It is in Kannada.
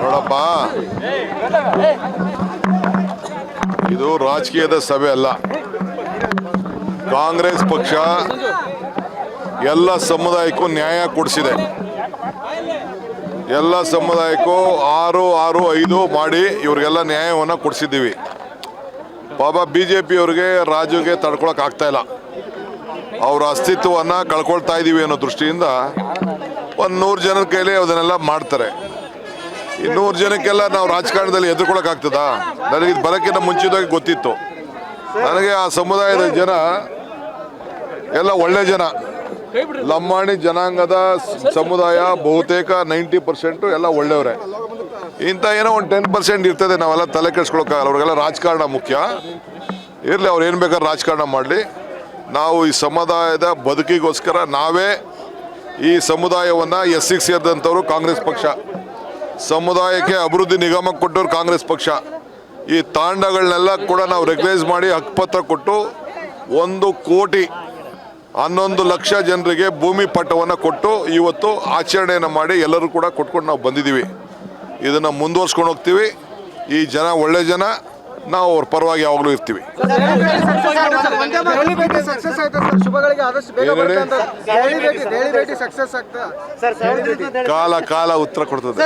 ನೋಡಪ್ಪ, ಇದು ರಾಜಕೀಯದ ಸಭೆ ಅಲ್ಲ. ಕಾಂಗ್ರೆಸ್ ಪಕ್ಷ ಎಲ್ಲ ಸಮುದಾಯಕ್ಕೂ ನ್ಯಾಯ ಕೊಡಿಸಿದೆ. ಎಲ್ಲ ಸಮುದಾಯಕ್ಕೂ 6-6-5 ಮಾಡಿ ಇವ್ರಿಗೆಲ್ಲ ನ್ಯಾಯವನ್ನು ಕೊಡಿಸಿದ್ದೀವಿ. ಪಾಪ BJP ಅವ್ರಿಗೆ, ರಾಜುಗೆ ತಡ್ಕೊಳಕ್ ಆಗ್ತಾ ಇಲ್ಲ. ಅವರ ಅಸ್ತಿತ್ವವನ್ನು ಕಳ್ಕೊಳ್ತಾ ಇದ್ದೀವಿ ಅನ್ನೋ ದೃಷ್ಟಿಯಿಂದ ಒಂದು 100 ಜನರ ಕೈಲಿ ಅದನ್ನೆಲ್ಲ ಮಾಡ್ತಾರೆ. ಈ 100 ಜನಕ್ಕೆಲ್ಲ ನಾವು ರಾಜಕಾರಣದಲ್ಲಿ ಎದುರ್ಕೊಳಕ್ ಆಗ್ತದಾ? ನನಗೆ ಇದು ಬರೋಕ್ಕಿಂತ ಮುಂಚಿತವಾಗಿ ಗೊತ್ತಿತ್ತು. ನನಗೆ ಆ ಸಮುದಾಯದ ಜನ ಎಲ್ಲ ಒಳ್ಳೆ ಜನ. ಲಂಬಾಣಿ ಜನಾಂಗದ ಸಮುದಾಯ ಬಹುತೇಕ 90% ಎಲ್ಲ ಒಳ್ಳೆಯವರೇ. ಇಂಥ ಏನೋ ಒಂದು 10% ಇರ್ತದೆ, ನಾವೆಲ್ಲ ತಲೆ ಕೆಡಿಸ್ಕೊಳಕ್ಕಾಗಲ್ಲ. ಅವ್ರಿಗೆಲ್ಲ ರಾಜಕಾರಣ ಮುಖ್ಯ. ಇರಲಿ, ಅವ್ರು ಏನು ಬೇಕಾದ್ರೆ ರಾಜಕಾರಣ ಮಾಡಲಿ. ನಾವು ಈ ಸಮುದಾಯದ ಬದುಕಿಗೋಸ್ಕರ ನಾವೇ ಈ ಸಮುದಾಯವನ್ನು SCಗೆ ಸೇರಿದಂಥವ್ರು ಕಾಂಗ್ರೆಸ್ ಪಕ್ಷ, ಸಮುದಾಯಕ್ಕೆ ಅಭಿವೃದ್ಧಿ ನಿಗಮ ಕೊಟ್ಟವ್ರು ಕಾಂಗ್ರೆಸ್ ಪಕ್ಷ. ಈ ತಾಂಡಗಳನ್ನೆಲ್ಲ ಕೂಡ ನಾವು ರೆಗ್ಯುಲೈಸ್ ಮಾಡಿ ಹಕ್ಕುಪತ್ರ ಕೊಟ್ಟು 1,11,00,000 ಜನರಿಗೆ ಭೂಮಿ ಪಟ್ಟವನ್ನು ಕೊಟ್ಟು ಇವತ್ತು ಆಚರಣೆಯನ್ನು ಮಾಡಿ ಎಲ್ಲರೂ ಕೂಡ ಕೊಟ್ಕೊಂಡು ನಾವು ಬಂದಿದ್ದೀವಿ. ಇದನ್ನು ಮುಂದುವರ್ಸ್ಕೊಂಡು ಹೋಗ್ತೀವಿ. ಈ ಜನ ಒಳ್ಳೆ ಜನ, ನಾವು ಅವ್ರ ಪರವಾಗಿ ಯಾವಾಗಲೂ ಇರ್ತೀವಿ. ಕಾಲ ಉತ್ತರ ಕೊಡ್ತದೆ.